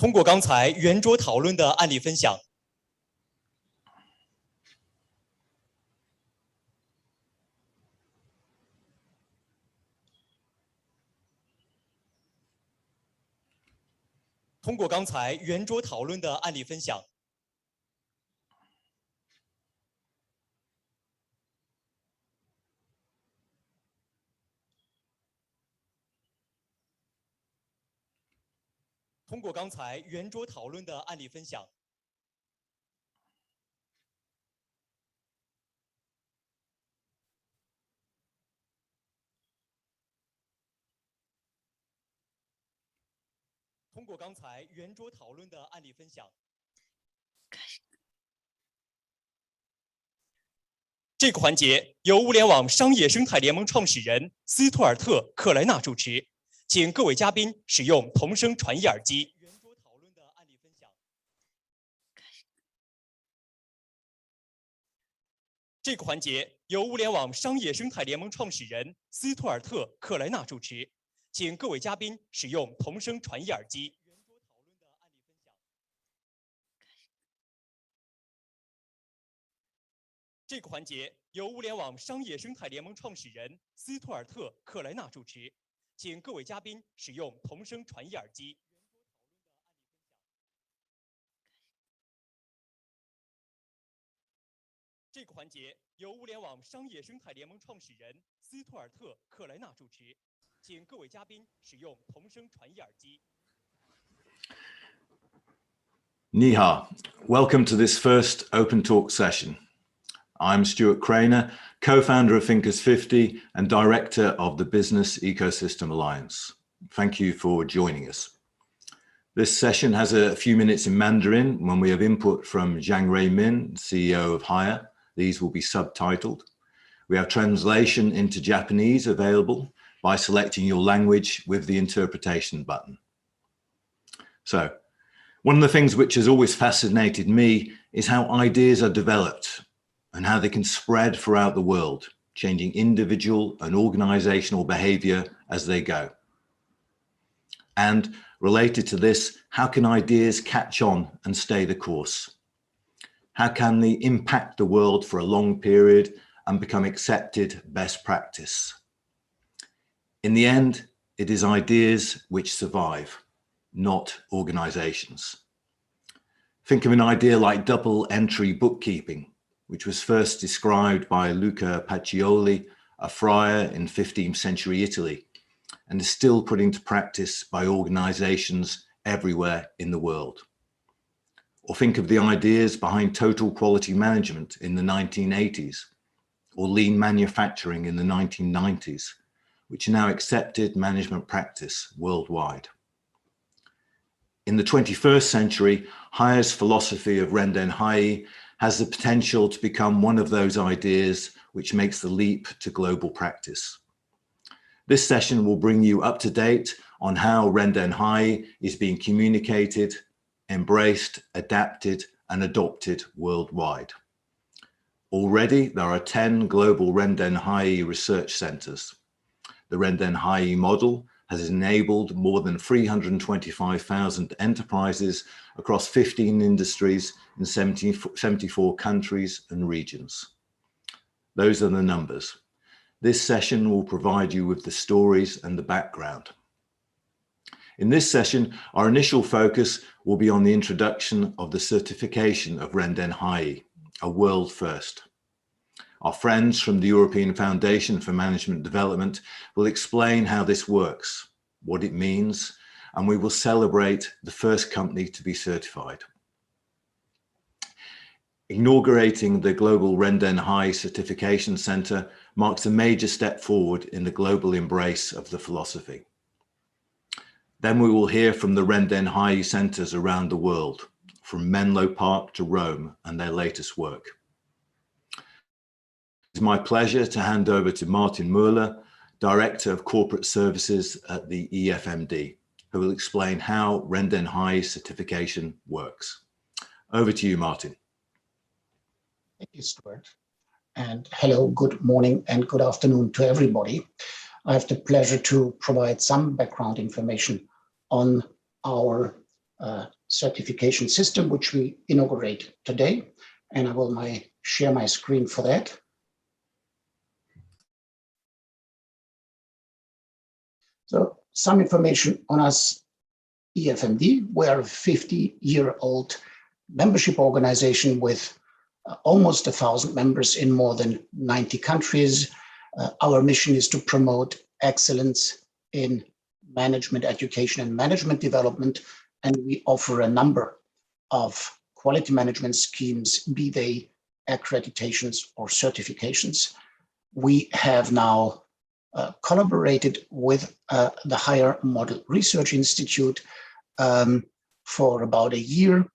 通过刚才圆桌讨论的案例分享，通过刚才圆桌讨论的案例分享，通过刚才圆桌讨论的案例分享，通过刚才圆桌讨论的案例分享。这个环节由物联网商业生态联盟创始人斯图尔特·克莱纳主持，请各位嘉宾使用同声传译耳机。圆桌讨论的案例分享。这个环节由物联网商业生态联盟创始人斯图尔特·克莱纳主持，请各位嘉宾使用同声传译耳机。圆桌讨论的案例分享。这个环节由物联网商业生态联盟创始人斯图尔特·克莱纳主持，请各位嘉宾使用同声传译耳机。这个环节由物联网商业生态联盟创始人斯图尔特·克莱纳主持，请各位嘉宾使用同声传译耳机。Ni hao. Welcome to this first Open Talk session. I'm Stuart Craner, co-founder of Thinkers 50 and director of the Business Ecosystem Alliance. Thank you for joining us. This session has a few minutes in Mandarin when we have input from Zhang Rui Min, CEO of Hire. These will be subtitled. We have translation into Japanese available by selecting your language with the interpretation button. So, one of the things which has always fascinated me is how ideas are developed and how they can spread throughout the world, changing individual and organizational behavior as they go. And related to this, how can ideas catch on and stay the course? How can they impact the world for a long period and become accepted best practice? In the end, it is ideas which survive, not organizations. Think of an idea like double entry bookkeeping, which was first described by Luca Pacioli, a friar in 15th century Italy, and is still put into practice by organizations everywhere in the world. Or think of the ideas behind total quality management in the 1980s, or lean manufacturing in the 1990s, which are now accepted management practice worldwide. In the 21st century, Hire's philosophy of Rendanheyi has the potential to become one of those ideas which makes the leap to global practice. This session will bring you up to date on how Rendanheyi is being communicated, embraced, adapted, and adopted worldwide. Already, there are 10 global Rendanheyi research centers. The Rendanheyi model has enabled more than 325,000 enterprises across 15 industries in 74 countries and regions. Those are the numbers. This session will provide you with the stories and the background. In this session, our initial focus will be on the introduction of the certification of Rendanheyi, a world first. Our friends from the European Foundation for Management Development will explain how this works, what it means, and we will celebrate the first company to be certified. Inaugurating the Global Rendanheyi Certification Center marks a major step forward in the global embrace of the philosophy. Then we will hear from the Rendanheyi centers around the world, from Menlo Park to Rome, and their latest work. It's my pleasure to hand over to Martin Müller, Director of Corporate Services at the EFMD, who will explain how Rendanheyi certification works. Over to you, Martin. Thank you, Stuart. And hello, good morning and good afternoon to everybody. I have the pleasure to provide some background information on our certification system, which we inaugurate today. And I will share my screen for that. So some information on us, EFMD. We're a 50-year-old membership organization with almost 1,000 members in more than 90 countries. Our mission is to promote excellence in management education and management development, and we offer a number of quality management schemes, be they accreditations or certifications. We have now collaborated with the Higher Model Research Institute for about a year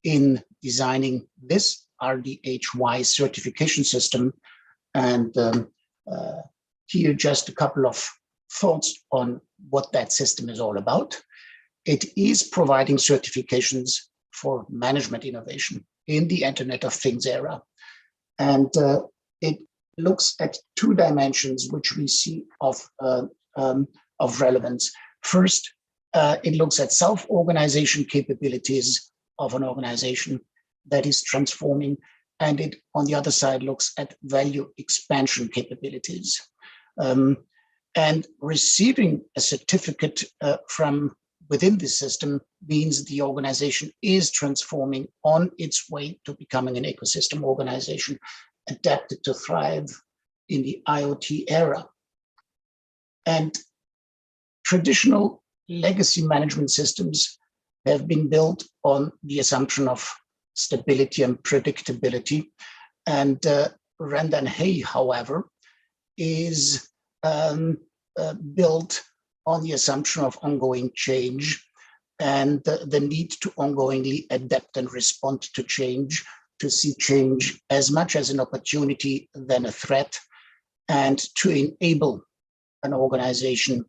in designing this RDHY certification system. And here just a couple of thoughts on what that system is all about. It is providing certifications for management innovation in the Internet of Things era. And it looks at two dimensions which we see of relevance. First, it looks at self-organization capabilities of an organization that is transforming, and it, on the other side, looks at value expansion capabilities. And receiving a certificate from within this system means the organization is transforming on its way to becoming an ecosystem organization adapted to thrive in the IoT era. And traditional legacy management systems have been built on the assumption of stability and predictability. And Rendanheyi, however, is built on the assumption of ongoing change and the need to ongoingly adapt and respond to change, to see change as much as an opportunity than a threat, and to enable an organization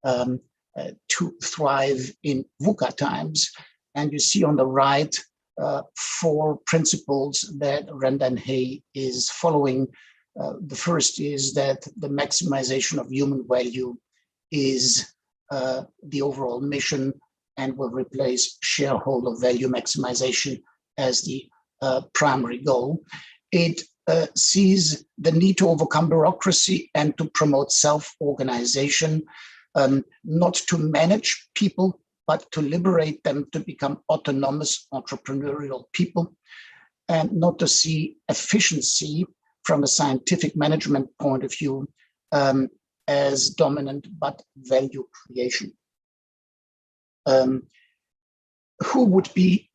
to thrive in VUCA times. And you see on the right 4 principles that Rendanheyi is following. The first is that the maximization of human value is the overall mission and will replace shareholder value maximization as the primary goal. It sees the need to overcome bureaucracy and to promote self-organization, not to manage people, but to liberate them to become autonomous entrepreneurial people, and not to see efficiency from a scientific management point of view as dominant, but value creation. Who would be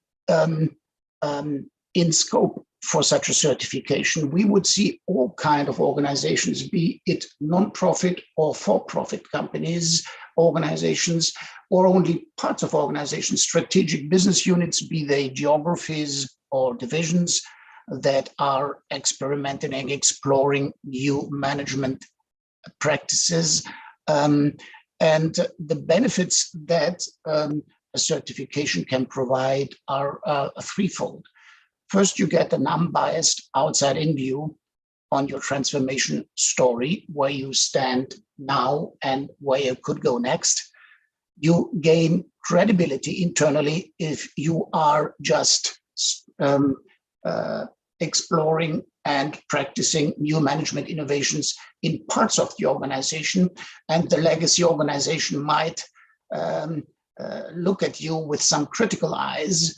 in scope for such a certification? We would see all kinds of organizations, be it non-profit or for-profit companies, organizations, or only parts of organizations, strategic business units, be they geographies or divisions that are experimenting and exploring new management practices. And the benefits that a certification can provide are threefold. First, you get an unbiased outside-in view on your transformation story, where you stand now and where you could go next. You gain credibility internally if you are just exploring and practicing new management innovations in parts of the organization, and the legacy organization might look at you with some critical eyes.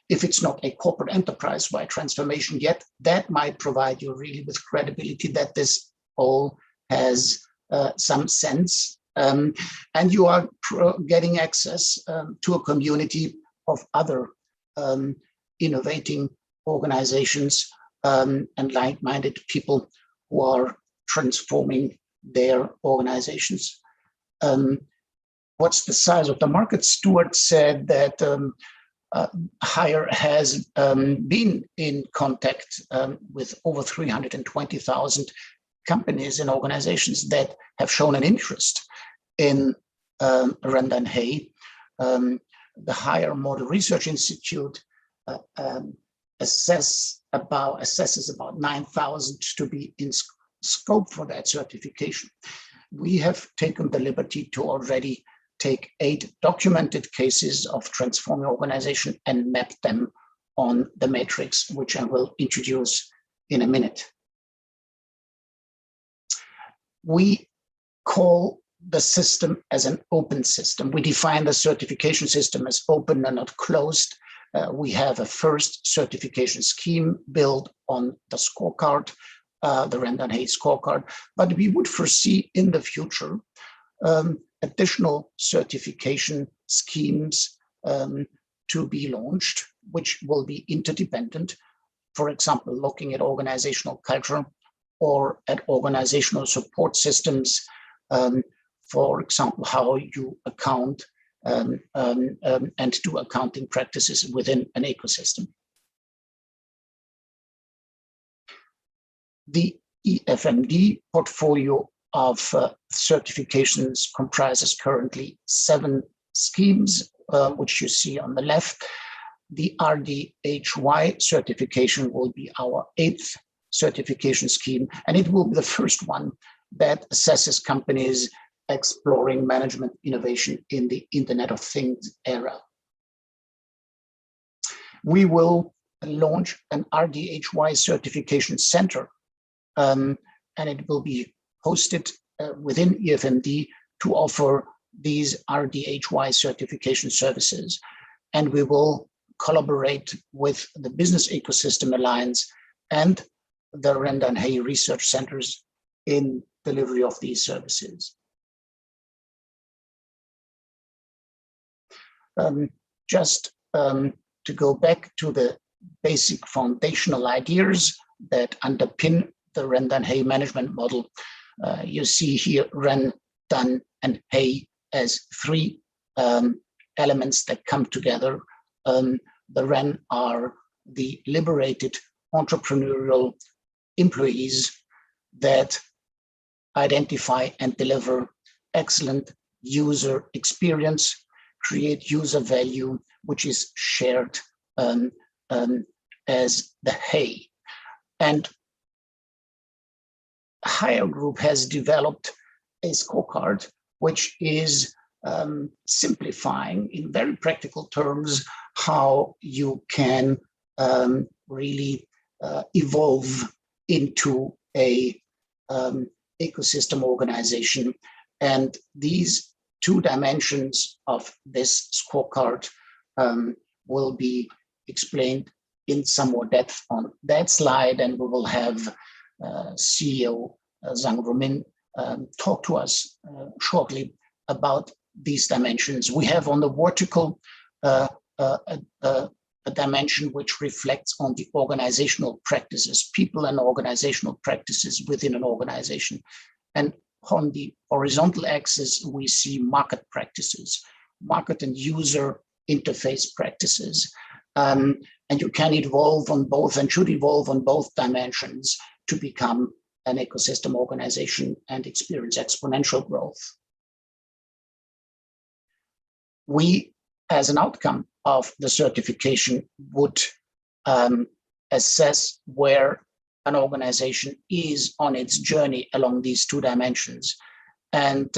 If it's not a corporate enterprise-wide transformation yet, that might provide you really with credibility that this all has some sense. And you are getting access to a community of other innovating organizations and like-minded people who are transforming their organizations. What's the size of the market? Stuart said that Higher has been in contact with over 320,000 companies and organizations that have shown an interest in Rendanheyi. The Higher Model Research Institute assesses about 9,000 to be in scope for that certification. We have taken the liberty to already take 8 documented cases of transforming organization and map them on the matrix, which I will introduce in a minute. We call the system as an open system. We define the certification system as open and not closed. We have a first certification scheme built on the scorecard, the Rendanheyi scorecard, but we would foresee in the future additional certification schemes to be launched, which will be interdependent. For example, looking at organizational culture or at organizational support systems, for example, how you account and do accounting practices within an ecosystem. The EFMD portfolio of certifications comprises currently 7 schemes, which you see on the left. The RDHY certification will be our 8th certification scheme, and it will be the first one that assesses companies exploring management innovation in the Internet of Things era. We will launch an RDHY certification center, and it will be hosted within EFMD to offer these RDHY certification services. And we will collaborate with the Business Ecosystem Alliance and the Rendanheyi research centers in delivery of these services. Just to go back to the basic foundational ideas that underpin the Rendanheyi management model, you see here Ren, Dan, and Hey as 3 elements that come together. The Ren are the liberated entrepreneurial employees that identify and deliver excellent user experience, create user value, which is shared as the Hey. And Higher Group has developed a scorecard, which is simplifying in very practical terms how you can really evolve into a ecosystem organization. And these 2 dimensions of this scorecard will be explained in some more depth on that slide, and we will have CEO Zhang Rumin talk to us shortly about these dimensions. We have on the vertical a dimension which reflects on the organizational practices, people and organizational practices within an organization. And on the horizontal axis, we see market practices, market and user interface practices. And you can evolve on both and should evolve on both dimensions to become an ecosystem organization and experience exponential growth. We, as an outcome of the certification, would assess where an organization is on its journey along these 2 dimensions. And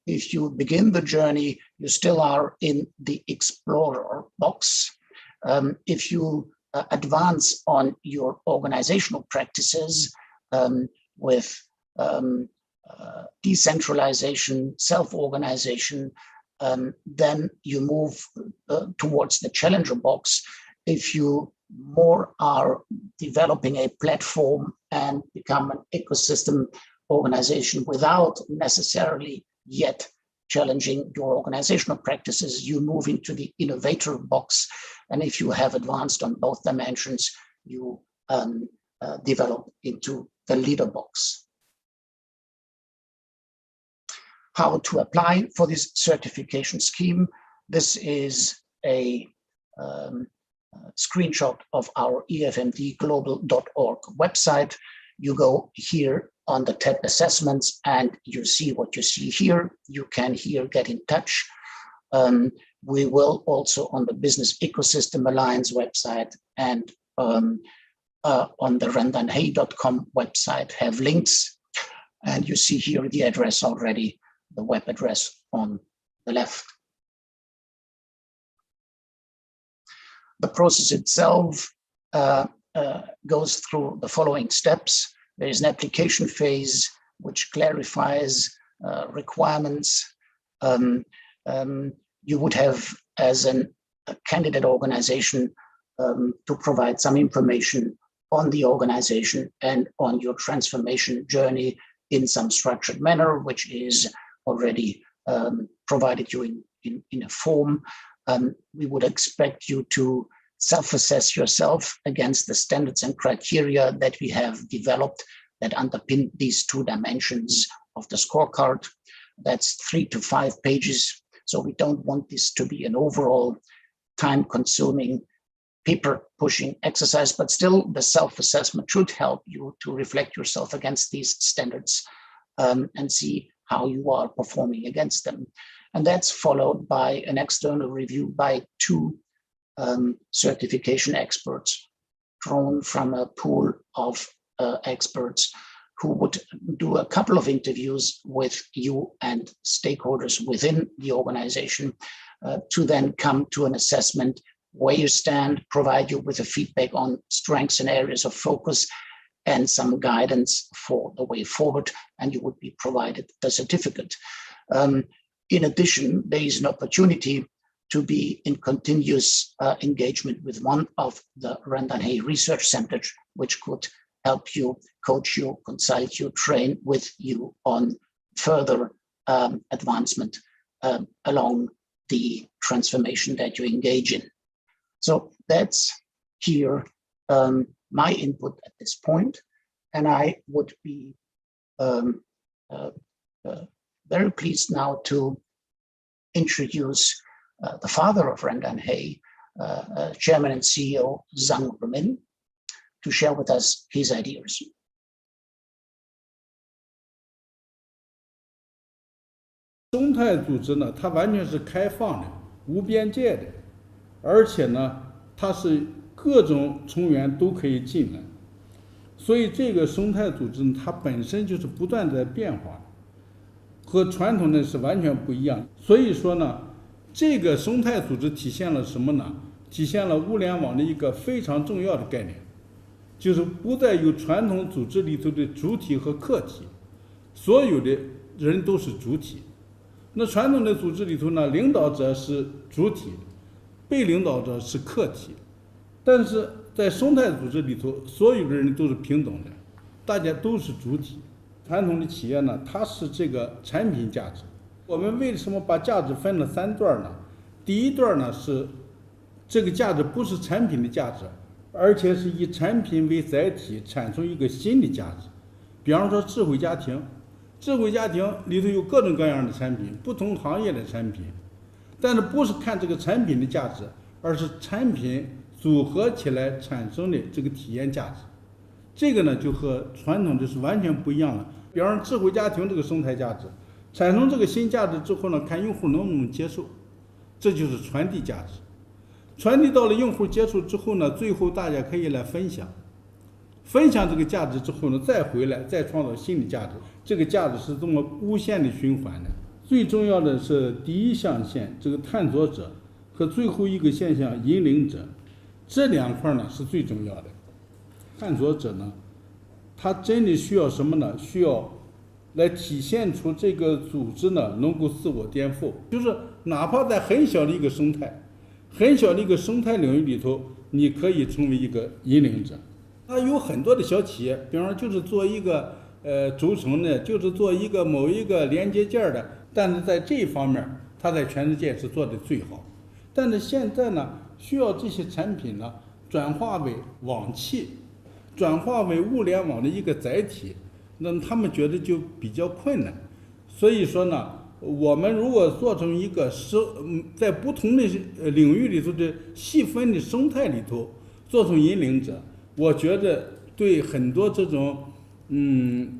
if you begin the journey, you still are in the explorer box. If you advance on your organizational practices with decentralization, self-organization, then you move towards the challenger box. If you more are developing a platform and become an ecosystem organization without necessarily yet challenging your organizational practices, you move into the innovator box. And if you have advanced on both dimensions, you develop into the leader box. How to apply for this certification scheme? This is a screenshot of our efmdglobal.org website. You go here on the tab assessments and you see what you see here. You can here get in touch. We will also on the Business Ecosystem Alliance website and on the rendanheyi.com website have links. And you see here the address already, the web address on the left. The process itself goes through the following steps. There is an application phase which clarifies requirements. You would have, as a candidate organization, to provide some information on the organization and on your transformation journey in some structured manner, which is already provided you in a form. We would expect you to self-assess yourself against the standards and criteria that we have developed that underpin these 2 dimensions of the scorecard. That's 3 to 5 pages. So we don't want this to be an overall time-consuming, paper-pushing exercise, but still the self-assessment should help you to reflect yourself against these standards and see how you are performing against them. And that's followed by an external review by 2 certification experts drawn from a pool of experts who would do a couple of interviews with you and stakeholders within the organization to then come to an assessment where you stand, provide you with a feedback on strengths and areas of focus and some guidance for the way forward, and you would be provided the certificate. In addition, there is an opportunity to be in continuous engagement with one of the Rendanheyi research centers, which could help you, coach you, consult you, train with you on further advancement along the transformation that you engage in. So that's here my input at this point, and I would be very pleased now to introduce the father of Rendanheyi, Chairman and CEO Zhang Rumin, to share with us his ideas.生态组织呢，它完全是开放的、无边界的，而且呢，它是各种成员都可以进来，所以这个生态组织呢，它本身就是不断在变化，和传统的是完全不一样。所以说呢，这个生态组织体现了什么呢？体现了物联网的一个非常重要的概念，就是不再有传统组织里头的主体和客体，所有的人都是主体。那传统的组织里头呢，领导者是主体，被领导者是客体，但是在生态组织里头，所有的人都是平等的，大家都是主体。传统的企业呢，它是这个产品价值。我们为什么把价值分了3段呢？第一段呢是这个价值不是产品的价值，而且是以产品为载体产生一个新的价值。比方说智慧家庭，智慧家庭里头有各种各样的产品，不同行业的产品，但是不是看这个产品的价值，而是产品组合起来产生的这个体验价值。这个呢就和传统的是完全不一样了。比方说智慧家庭这个生态价值产生这个新价值之后呢，看用户能不能接受，这就是传递价值。传递到了用户接触之后呢，最后大家可以来分享这个价值之后呢，再回来再创造新的价值。这个价值是这么无限的循环的。最重要的是第一象限这个探索者和最后一个现象引领者，这2块呢是最重要的。探索者呢，他真的需要什么呢？需要来体现出这个组织呢能够自我颠覆，就是哪怕在很小的一个生态、很小的一个生态领域里头，你可以成为一个引领者。它有很多的小企业，比方说就是做一个轴承的，就是做一个某一个连接件的，但是在这一方面，它在全世界是做的最好。但是现在呢，需要这些产品呢转化为网器，转化为物联网的一个载体，那么他们觉得就比较困难。所以说呢，我们如果做成一个在不同的领域里头的细分的生态里头做成引领者，我觉得对很多这种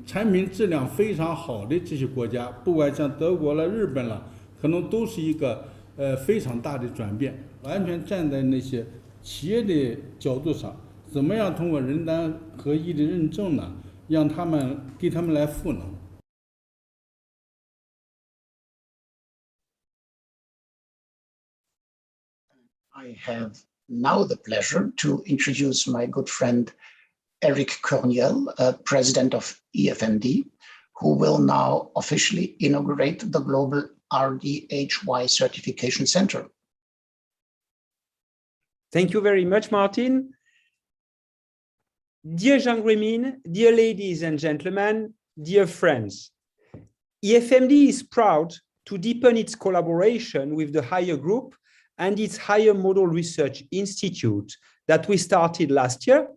产品质量非常好的这些国家，不管像德国了、日本了，可能都是一个非常大的转变。完全站在那些企业的角度上，怎么样通过人单合一的认证呢，让给他们来赋能。I have now the pleasure to introduce my good friend Eric Corniel, President of EFMD, who will now officially inaugurate the Global RDHY Certification Center. Thank you very much, Martin. Dear Jean Grémine, dear ladies and gentlemen, dear friends, EFMD is proud to deepen its collaboration with the Higher Group and its Higher Model Research Institute that we started last year,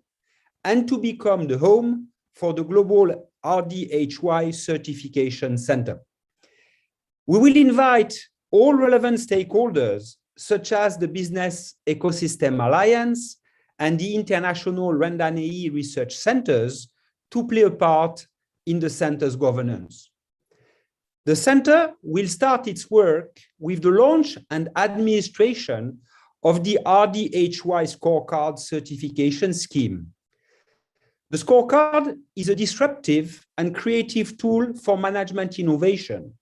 and to become the home for the Global RDHY Certification Center. We will invite all relevant stakeholders, such as the Business Ecosystem Alliance and the International Rendanheyi Research Centers, to play a part in the center's governance. The center will start its work with the launch and administration of the RDHY Scorecard Certification Scheme. The scorecard is a disruptive and creative tool for management innovation,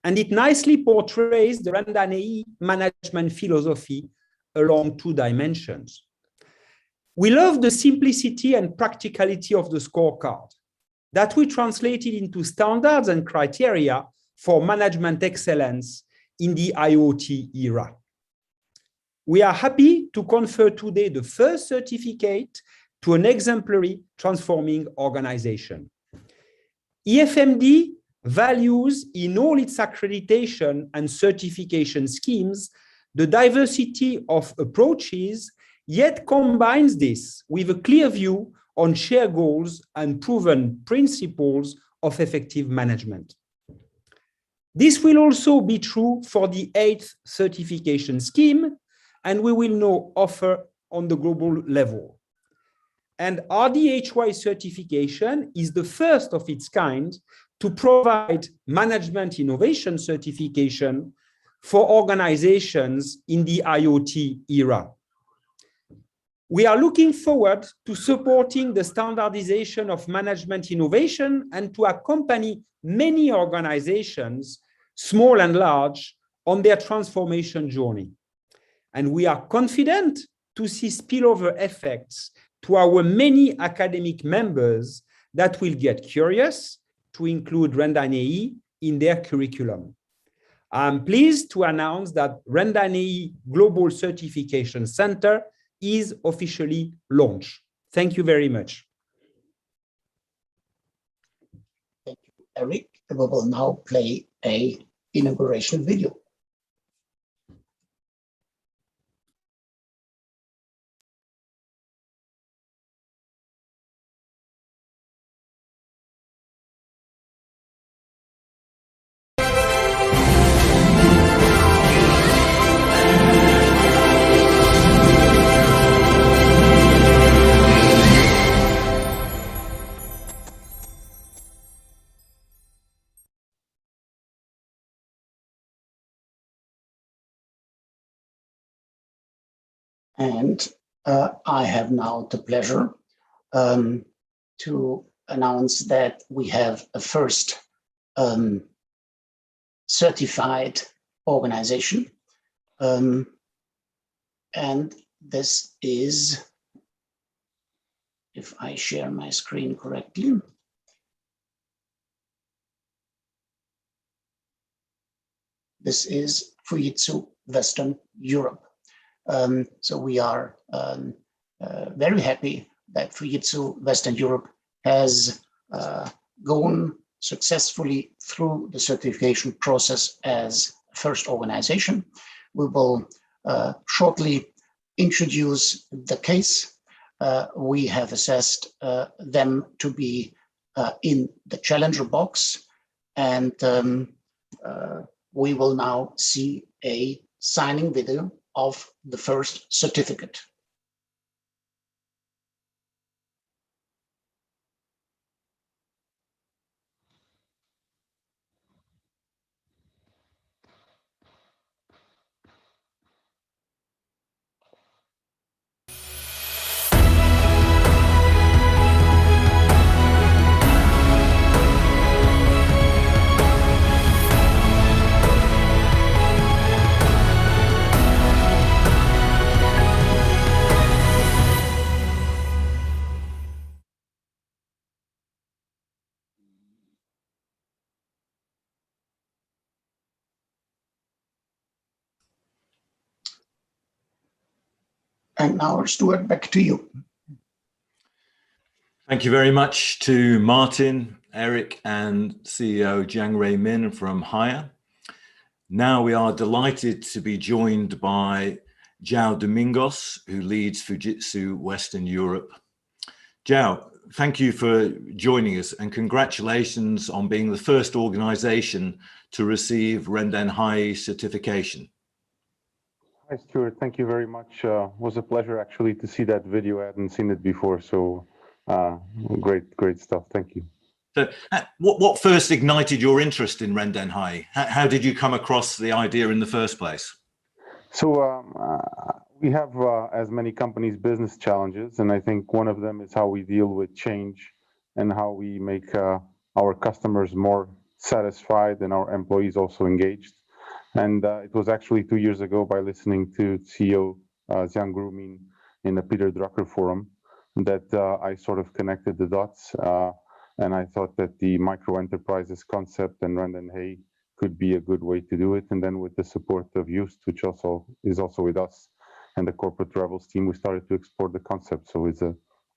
and it nicely portrays the Rendanheyi management philosophy along two dimensions. We love the simplicity and practicality of the scorecard that we translated into standards and criteria for management excellence in the IoT era. We are happy to confer today the first certificate to an exemplary transforming organization. EFMD values in all its accreditation and certification schemes the diversity of approaches, yet combines this with a clear view on shared goals and proven principles of effective management. This will also be true for the 8th certification scheme, and we will now offer on the global level. And RDHY certification is the first of its kind to provide management innovation certification for organizations in the IoT era. We are looking forward to supporting the standardization of management innovation and to accompany many organizations, small and large, on their transformation journey. And we are confident to see spillover effects to our many academic members that will get curious to include Rendanheyi in their curriculum. I'm pleased to announce that Rendanheyi Global Certification Center is officially launched. Thank you very much. Thank you, Eric. We will now play an inauguration video. And I have now the pleasure to announce that we have a first certified organization. And this is, if I share my screen correctly, this is Fujitsu Western Europe. So we are very happy that Fujitsu Western Europe has gone successfully through the certification process as first organization. We will shortly introduce the case. We have assessed them to be in the challenger box, and we will now see a signing video of the first certificate. And now, Stuart, back to you. Thank you very much to Martin, Eric, and CEO Jiang Rui Min from Hire. Now we are delighted to be joined by João Domingos, who leads Fujitsu Western Europe. João, thank you for joining us and congratulations on being the first organization to receive Rendanheyi certification. Hi, Stuart. Thank you very much. It was a pleasure actually to see that video. I hadn't seen it before, so great stuff. Thank you. So what first ignited your interest in Rendanheyi? How did you come across the idea in the first place? So we have, as many companies, business challenges, and I think one of them is how we deal with change and how we make our customers more satisfied and our employees also engaged. And it was actually 2 years ago by listening to CEO Jiang Rui Min in the Peter Drucker forum that I sort of connected the dots. And I thought that the micro enterprises concept and Rendanheyi could be a good way to do it. And then with the support of Just, which also is with us, and the corporate Rebels team, we started to explore the concept. So it's a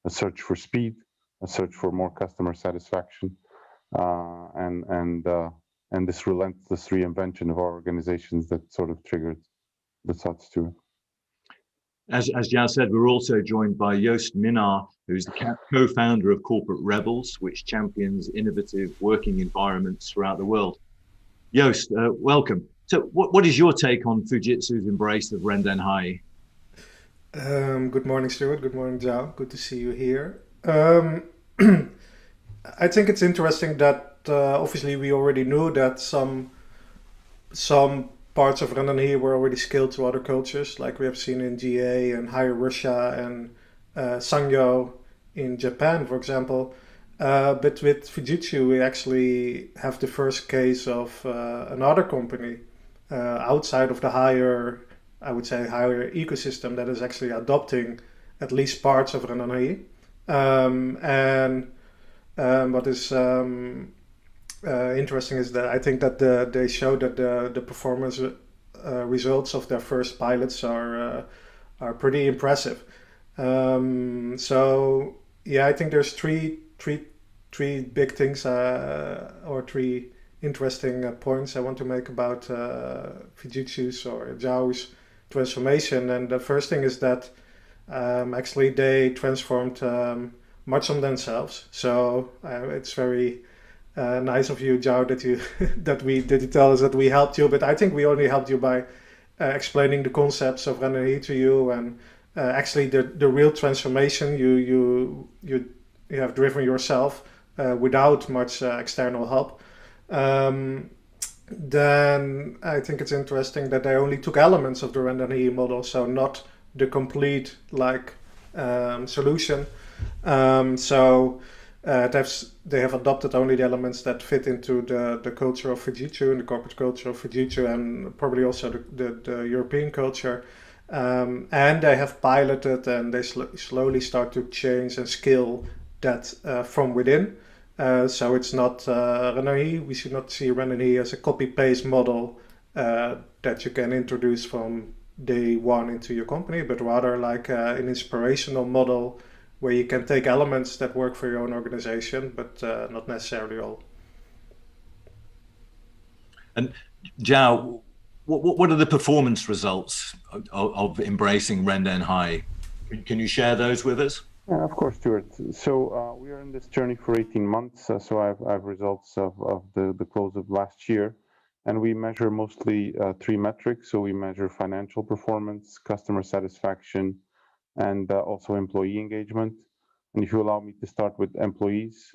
search for speed, a search for more customer satisfaction, and this relentless reinvention of our organizations that sort of triggered the thoughts to it. As Jiao said, we're also joined by Joost Minnaar, who's the co-founder of Corporate Rebels, which champions innovative working environments throughout the world. Joost, welcome. So what is your take on Fujitsu's embrace of Rendanheyi? Good morning, Stuart. Good morning, Jiao. Good to see you here. I think it's interesting that obviously we already knew that some parts of Rendanheyi were already scaled to other cultures, like we have seen in GA and Higher Russia and Sangyo in Japan, for example. But with Fujitsu, we actually have the first case of another company outside of the higher ecosystem that is actually adopting at least parts of Rendanheyi. What is interesting is that I think that they show that the performance results of their first pilots are pretty impressive. So yeah, I think there's three big things or three interesting points I want to make about Fujitsu's or Jiao's transformation. And the first thing is that actually they transformed much on themselves. So it's very nice of you, Jiao, that you tell us that we helped you. But I think we only helped you by explaining the concepts of Rendanheyi to you, and actually the real transformation you have driven yourself without much external help. Then I think it's interesting that they only took elements of the Rendanheyi model, so not the complete solution. So they have adopted only the elements that fit into the culture of Fujitsu and the corporate culture of Fujitsu, and probably also the European culture. And they have piloted, and they slowly start to change and scale that from within. So it's not Rendanheyi. We should not see Rendanheyi as a copy-paste model that you can introduce from day one into your company, but rather like an inspirational model where you can take elements that work for your own organization, but not necessarily all. And Jiao, what are the performance results of embracing Rendanheyi? Can you share those with us? Yeah, of course, Stuart. So we are in this journey for 18 months. So I have results of the close of last year, and we measure mostly 3 metrics. So we measure financial performance, customer satisfaction, and also employee engagement. And if you allow me to start with employees,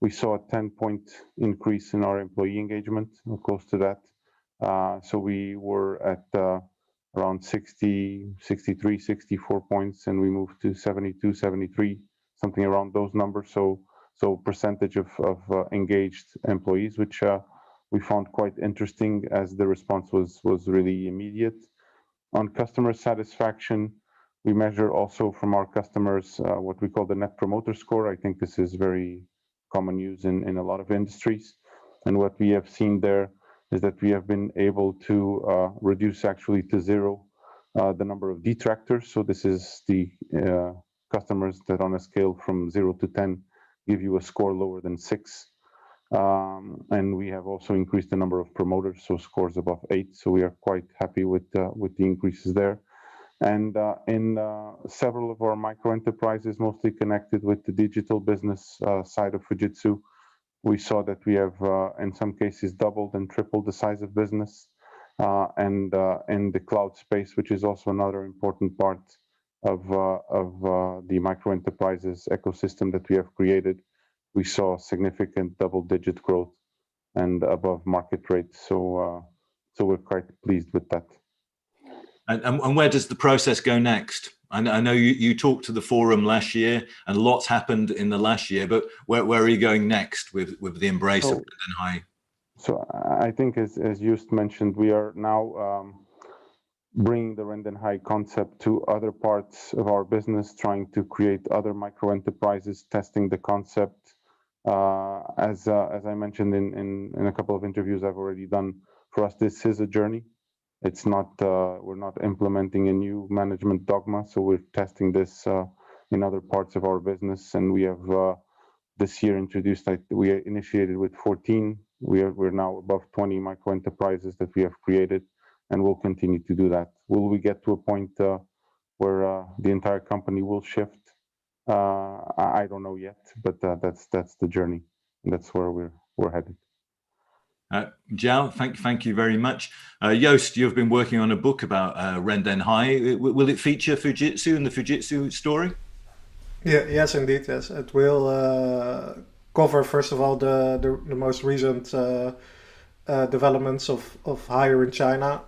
we saw a 10-point increase in our employee engagement, or close to that. So we were at around 60, 63, 64 points, and we moved to 72, 73, something around those numbers. So percentage of engaged employees, which we found quite interesting as the response was really immediate. On customer satisfaction, we measure also from our customers what we call the Net Promoter Score. I think this is very common use in a lot of industries. And what we have seen there is that we have been able to reduce actually to 0 the number of detractors. So this is the customers that on a scale from 0 to 10 give you a score lower than 6. And we have also increased the number of promoters, so scores above 8. So we are quite happy with the increases there. And in several of our micro enterprises, mostly connected with the digital business side of Fujitsu, we saw that we have, in some cases, doubled and tripled the size of business. And in the cloud space, which is also another important part of the micro enterprises ecosystem that we have created, we saw significant double-digit growth and above market rates. So we're quite pleased with that. And where does the process go next? I know you talked to the forum last year, and lots happened in the last year. But where are you going next with the embrace of Rendanheyi? So I think, as Joost mentioned, we are now bringing the Rendanheyi concept to other parts of our business, trying to create other micro enterprises, testing the concept. As I mentioned in a couple of interviews I've already done, for us this is a journey. It's not we're not implementing a new management dogma, so we're testing this in other parts of our business, and we have this year introduced. We initiated with 14. We're now above 20 micro enterprises that we have created, and we'll continue to do that. Will we get to a point where the entire company will shift? I don't know yet, but that's the journey, and that's where we're headed. Zhao, thank you very much. Joost, you've been working on a book about Rendanheyi. Will it feature Fujitsu and the Fujitsu story? Yeah, yes, indeed. Yes, it will cover, first of all, the most recent developments of hire in China,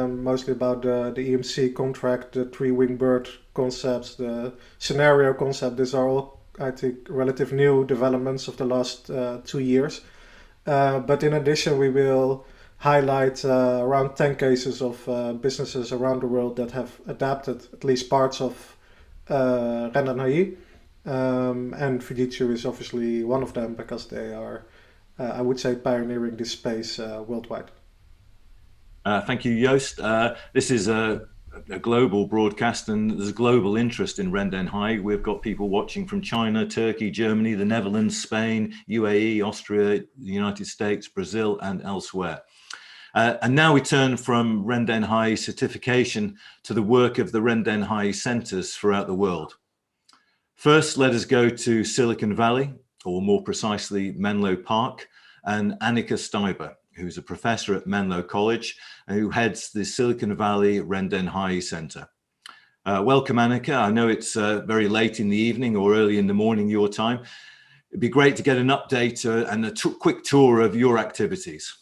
mostly about the EMC contract, the three-wing bird concepts, the scenario concept. These are all, I think, relative new developments of the last 2 years. But in addition, we will highlight around 10 cases of businesses around the world that have adapted at least parts of Rendanheyi. And Fujitsu is obviously one of them, because they are, I would say, pioneering this space worldwide. Thank you, Joost. This is a global broadcast, and there's global interest in Rendanheyi. We've got people watching from China, Turkey, Germany, the Netherlands, Spain, UAE, Austria, the United States, Brazil, and elsewhere. And now we turn from Rendanheyi certification to the work of the Rendanheyi centers throughout the world. First, let us go to Silicon Valley, or more precisely, Menlo Park, and Annika Steiber, who's a professor at Menlo College, who heads the Silicon Valley Rendanheyi Center. Welcome, Annika. I know it's very late in the evening or early in the morning your time. It'd be great to get an update and a quick tour of your activities.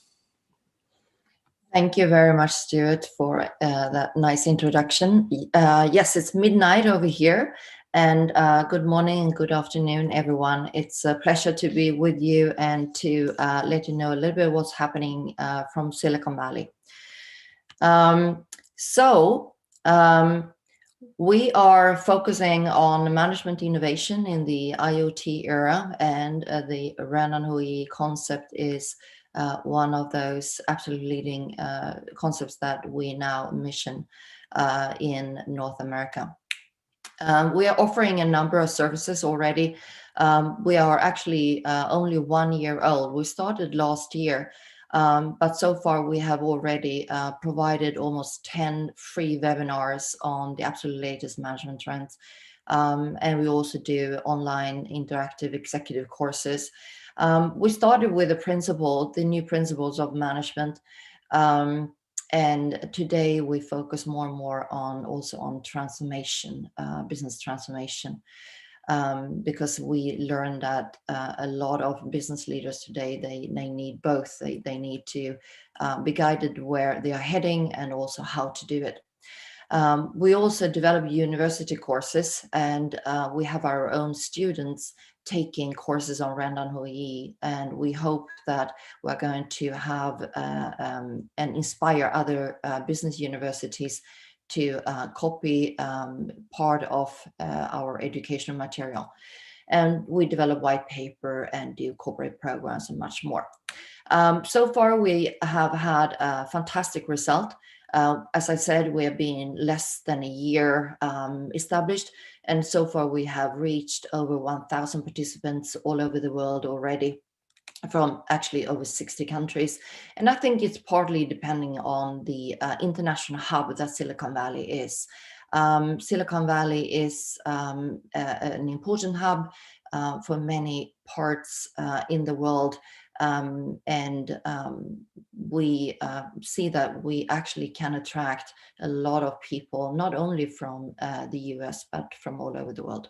Thank you very much, Stuart, for that nice introduction. Yes, it's midnight over here, and good morning and good afternoon, everyone. It's a pleasure to be with you and to let you know a little bit what's happening from Silicon Valley. We are focusing on management innovation in the IoT era, and the Rendanheyi concept is one of those absolutely leading concepts that we now mission in North America. We are offering a number of services already. We are actually only 1 year old. We started last year, but so far we have already provided almost 10 free webinars on the absolute latest management trends. And we also do online interactive executive courses. We started with the new principles of management. And today we focus more and more on transformation, business transformation, because we learned that a lot of business leaders today, they need both. They need to be guided where they are heading and also how to do it. We also develop university courses, and we have our own students taking courses on Rendanheyi, and we hope that we're going to have and inspire other business universities to copy part of our educational material. And we develop white paper and do corporate programs and much more. So far, we have had a fantastic result. As I said, we have been less than a year established, and so far we have reached over 1,000 participants all over the world already, from actually over 60 countries. And I think it's partly depending on the international hub that Silicon Valley is. Silicon Valley is an important hub for many parts in the world. We see that we actually can attract a lot of people, not only from the US, but from all over the world.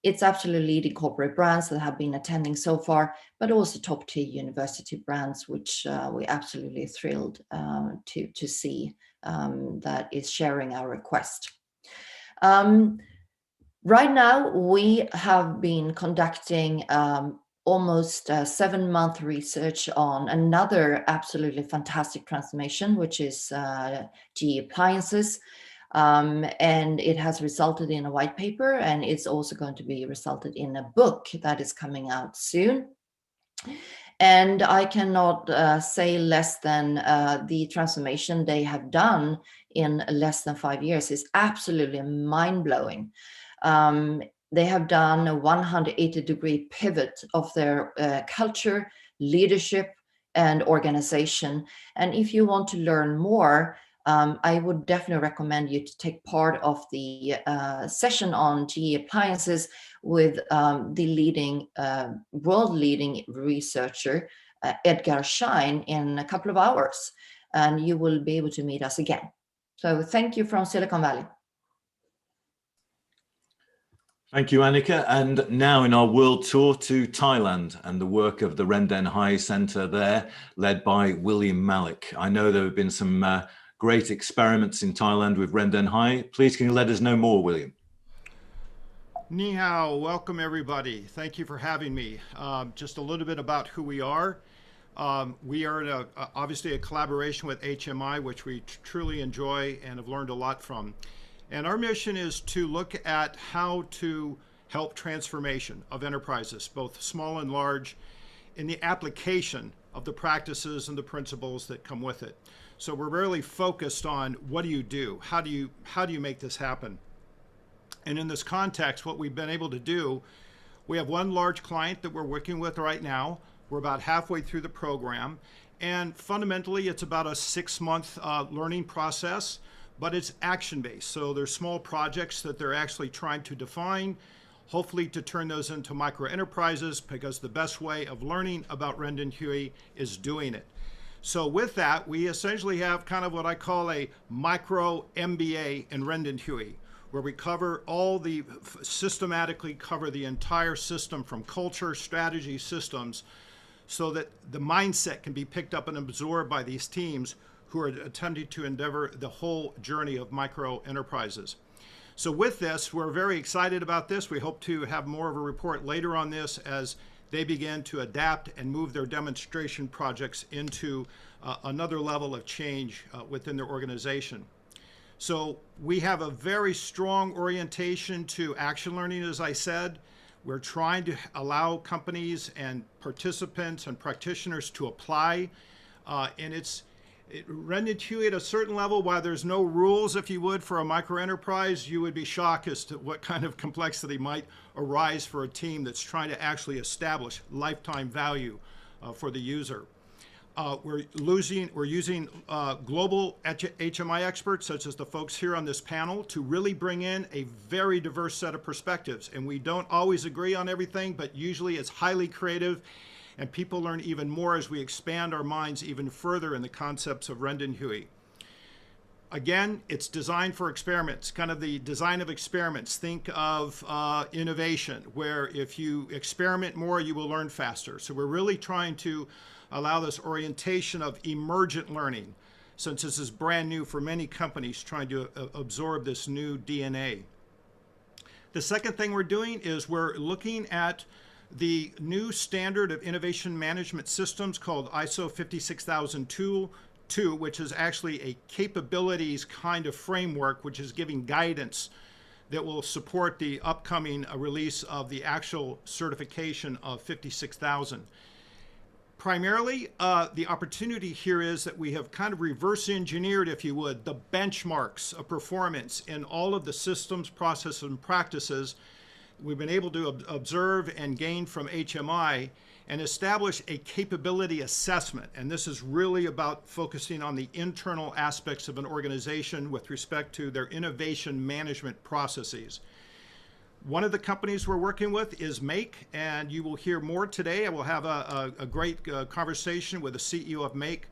It's absolutely leading corporate brands that have been attending so far, but also top tier university brands, which we're absolutely thrilled to see that is sharing our request. Right now, we have been conducting almost 7-month research on another absolutely fantastic transformation, which is GE Appliances. And it has resulted in a white paper, and it's also going to be resulted in a book that is coming out soon. And I cannot say less than the transformation they have done in less than 5 years is absolutely mind-blowing. They have done a 180-degree pivot of their culture, leadership, and organization. And if you want to learn more, I would definitely recommend you to take part of the session on GE Appliances with the leading, world-leading researcher, Edgar Schein, in a couple of hours, and you will be able to meet us again. So thank you from Silicon Valley. Thank you, Annika. And now in our world tour to Thailand and the work of the Rendanheyi Center there, led by William Malik. I know there have been some great experiments in Thailand with Rendanheyi. Please, can you let us know more, William? Ni hao, welcome everybody. Thank you for having me. Just a little bit about who we are. We are obviously a collaboration with HMI, which we truly enjoy and have learned a lot from. And our mission is to look at how to help transformation of enterprises, both small and large, in the application of the practices and the principles that come with it. So we're really focused on what do you do? How do you make this happen? And in this context, what we've been able to do, we have one large client that we're working with right now. We're about halfway through the program. And fundamentally, it's about a 6-month learning process, but it's action-based. So there's small projects that they're actually trying to define, hopefully to turn those into micro-enterprises, because the best way of learning about Rendanheyi is doing it. So with that, we essentially have kind of what I call a micro MBA in Rendanheyi, where we cover systematically cover the entire system from culture, strategy, systems, so that the mindset can be picked up and absorbed by these teams who are attempting to endeavor the whole journey of micro enterprises. So with this, we're very excited about this. We hope to have more of a report later on this as they begin to adapt and move their demonstration projects into another level of change within their organization. So we have a very strong orientation to action learning, as I said. We're trying to allow companies and participants and practitioners to apply, and Rendanheyi at a certain level, while there's no rules, if you would, for a micro-enterprise, you would be shocked as to what kind of complexity might arise for a team that's trying to actually establish lifetime value for the user. We're using global HMI experts, such as the folks here on this panel, to really bring in a very diverse set of perspectives. And we don't always agree on everything, but usually it's highly creative, and people learn even more as we expand our minds even further in the concepts of Rendanheyi. Again, it's designed for experiments, kind of the design of experiments. Think of innovation, where if you experiment more, you will learn faster. So we're really trying to allow this orientation of emergent learning, since this is brand new for many companies trying to absorb this new DNA. The second thing we're doing is we're looking at the new standard of innovation management systems called ISO 56002, which is actually a capabilities kind of framework, which is giving guidance that will support the upcoming release of the actual certification of 56,000. Primarily, the opportunity here is that we have kind of reverse engineered, if you would, the benchmarks of performance in all of the systems, processes, and practices we've been able to observe and gain from HMI and establish a capability assessment. And this is really about focusing on the internal aspects of an organization with respect to their innovation management processes. One of the companies we're working with is Make, and you will hear more today. I will have a great conversation with the CEO of Make,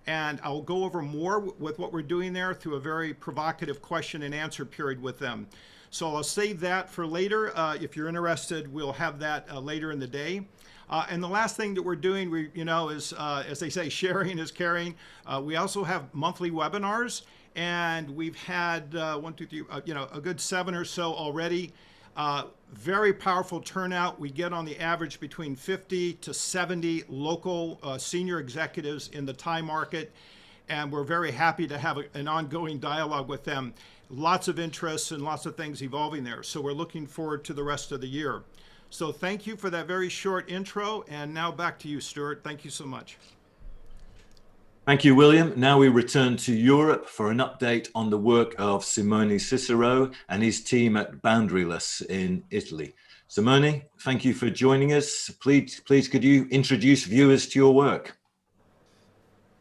and I'll go over more with what we're doing there through a very provocative question and answer period with them. So I'll save that for later. If you're interested, we'll have that later in the day. And the last thing that we're doing, is, as they say, sharing is caring. We also have monthly webinars, and we've had a good 7 or so already. Very powerful turnout. We get on the average between 50 to 70 local senior executives in the Thai market, and we're very happy to have an ongoing dialogue with them. Lots of interests and lots of things evolving there. So we're looking forward to the rest of the year. So thank you for that very short intro. And now back to you, Stuart. Thank you so much. Thank you, William. Now we return to Europe for an update on the work of Simone Cicero and his team at Boundaryless in Italy. Simone, thank you for joining us. Please, could you introduce viewers to your work?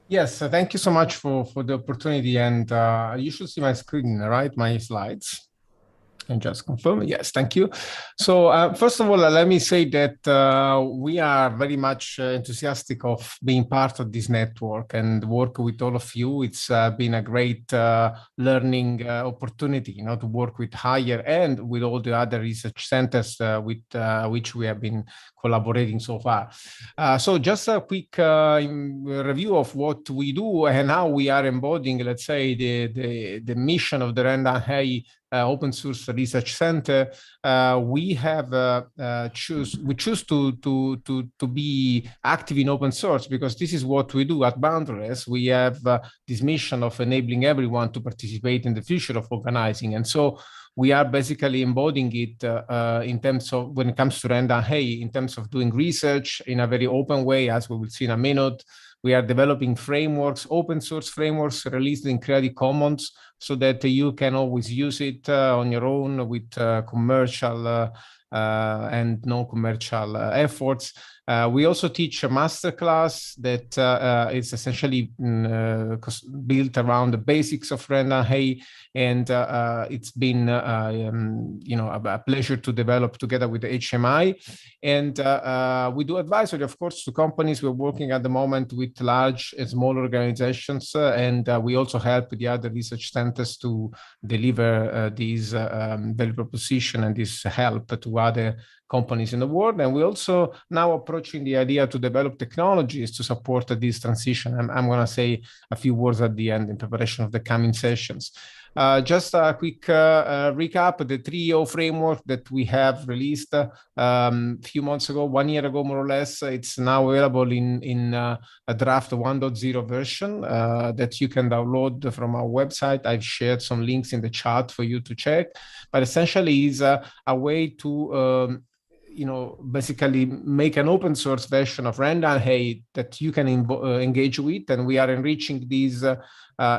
Yes, thank you so much for the opportunity. And you should see my screen, right? My slides. And just confirm. Yes, thank you. So first of all, let me say that we are very much enthusiastic of being part of this network and work with all of you. It's been a great learning opportunity, to work with Higher and with all the other research centers with which we have been collaborating so far. So just a quick review of what we do and how we are embodying, let's say, the mission of the Rendanheyi Open Source Research Center. We choose to be active in open source because this is what we do at Boundaryless. We have this mission of enabling everyone to participate in the future of organizing, and so we are basically embodying it in terms of, when it comes to Rendanheyi, in terms of doing research in a very open way, as we will see in a minute. We are developing frameworks, open source frameworks released in Creative Commons so that you can always use it on your own with commercial and non-commercial efforts. We also teach a masterclass that is essentially built around the basics of Rendanheyi, and it's been a pleasure to develop together with the HMI. And we do advisory, of course, to companies. We're working at the moment with large and small organizations, and we also help the other research centers to deliver these value proposition and this help to other companies in the world. And we're also now approaching the idea to develop technologies to support this transition. I'm going to say a few words at the end in preparation of the coming sessions. Just a quick recap, the 3.0 framework that we have released a few months ago, 1 year ago, more or less. It's now available in a draft 1.0 version that you can download from our website. I've shared some links in the chat for you to check, but essentially is a way to basically make an open source version of Rendanheyi that you can engage with, and we are enriching these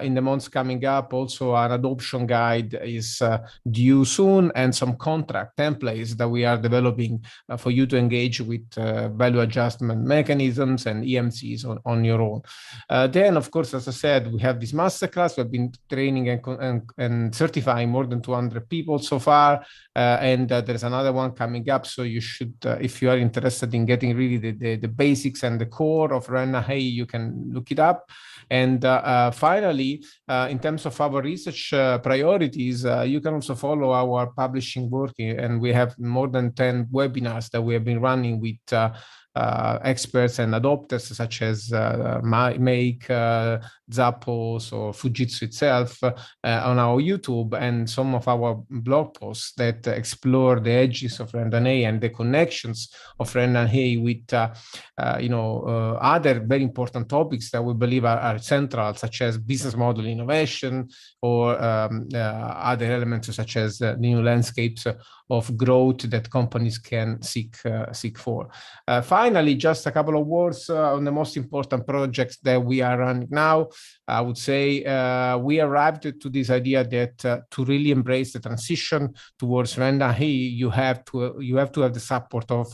in the months coming up. Also, an adoption guide is due soon, and some contract templates that we are developing for you to engage with value adjustment mechanisms and EMCs on your own. Then, of course, as I said, we have this masterclass. We've been training and certifying more than 200 people so far, and there's another one coming up. So you should, if you are interested in getting really the basics and the core of Rendanheyi, you can look it up. And finally, in terms of our research priorities, you can also follow our publishing work, and we have more than 10 webinars that we have been running with experts and adopters such as Make, Zappos, or Fujitsu itself on our YouTube, and some of our blog posts that explore the edges of Rendanheyi and the connections of Rendanheyi with other very important topics that we believe are central, such as business model innovation or other elements such as new landscapes of growth that companies can seek for. finally, just a couple of words on the most important projects that we are running now. I would say we arrived to this idea that to really embrace the transition towards Rendanheyi, you have to have the support of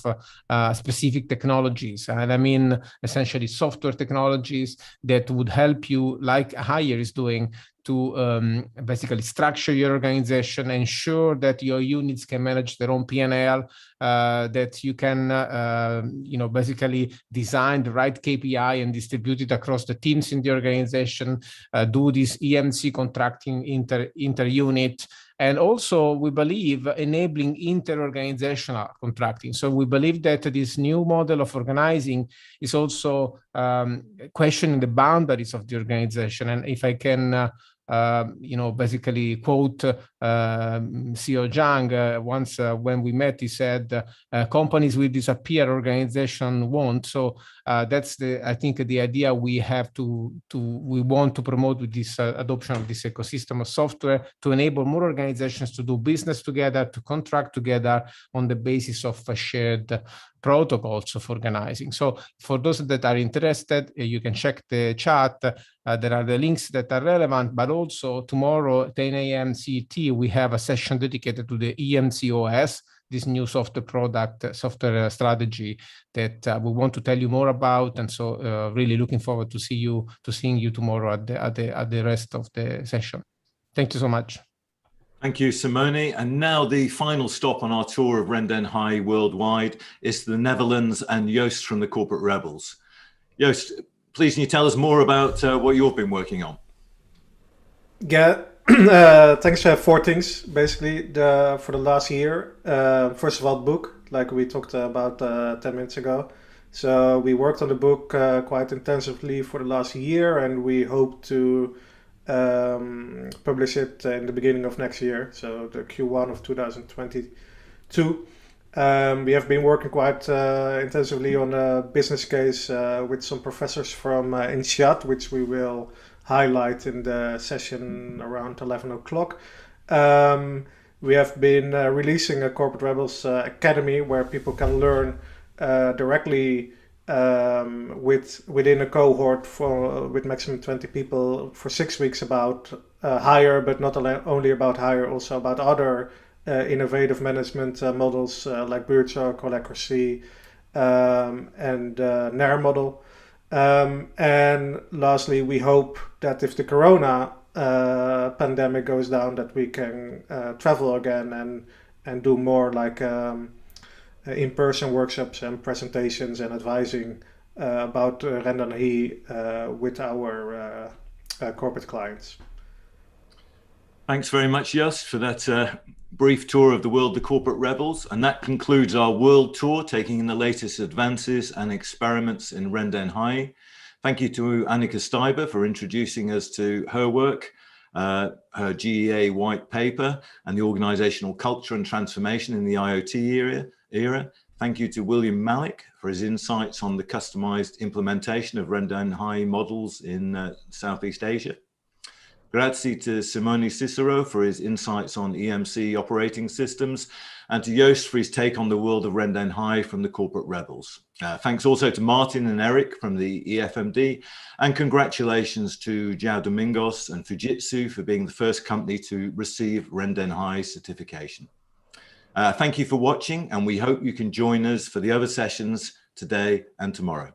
specific technologies, and I mean essentially software technologies that would help you, like Hire is doing, to basically structure your organization, ensure that your units can manage their own P&L, that you can, basically design the right KPI and distribute it across the teams in the organization, do this EMC contracting inter-unit, and also we believe enabling inter-organizational contracting. So we believe that this new model of organizing is also questioning the boundaries of the organization. And if I can basically quote CEO Zhang, once when we met, he said, companies will disappear, organization won't. So that's I think the idea we want to promote with this adoption of this ecosystem of software, to enable more organizations to do business together, to contract together on the basis of shared protocols of organizing. So for those that are interested, you can check the chat. There are the links that are relevant, but also tomorrow, 10 a.m. CET, we have a session dedicated to the EMC OS, this new software strategy that we want to tell you more about. And so really looking forward to seeing you tomorrow at the rest of the session. Thank you so much. Thank you, Simone. And now the final stop on our tour of Rendanheyi worldwide is the Netherlands and Joost from the Corporate Rebels. Joost, please can you tell us more about what you've been working on? Yeah, thanks. Four things basically for the last year. First of all, book, like we talked about 10 minutes ago. So we worked on the book quite intensively for the last year, and we hope to publish it in the beginning of next year, so the Q1 of 2022. We have been working quite intensively on a business case with some professors from INSEAD, which we will highlight in the session around 11 o'clock. We have been releasing a Corporate Rebels Academy, where people can learn directly within a cohort with maximum 20 people for 6 weeks about Hire, but not only about Hire, also about other innovative management models like Buurtzorg, Holacracy, and NAIR model. And lastly, we hope that if the Corona pandemic goes down, that we can travel again and do more like in-person workshops and presentations and advising about Rendanheyi with our corporate clients. Thanks very much, Joost, for that brief tour of the world, the Corporate Rebels. And that concludes our world tour, taking in the latest advances and experiments in Rendanheyi. Thank you to Annika Steiber for introducing us to her work, her GEA white paper, and the organizational culture and transformation in the IoT era. Thank you to William Malik for his insights on the customized implementation of Rendanheyi models in Southeast Asia. Grazie to Simone Cicero for his insights on EMC operating systems, and to Joost for his take on the world of Rendanheyi from the Corporate Rebels. Thanks also to Martin and Eric from the EFMD, and congratulations to João Domingos and Fujitsu for being the first company to receive Rendanheyi certification. Thank you for watching, and we hope you can join us for the other sessions today and tomorrow.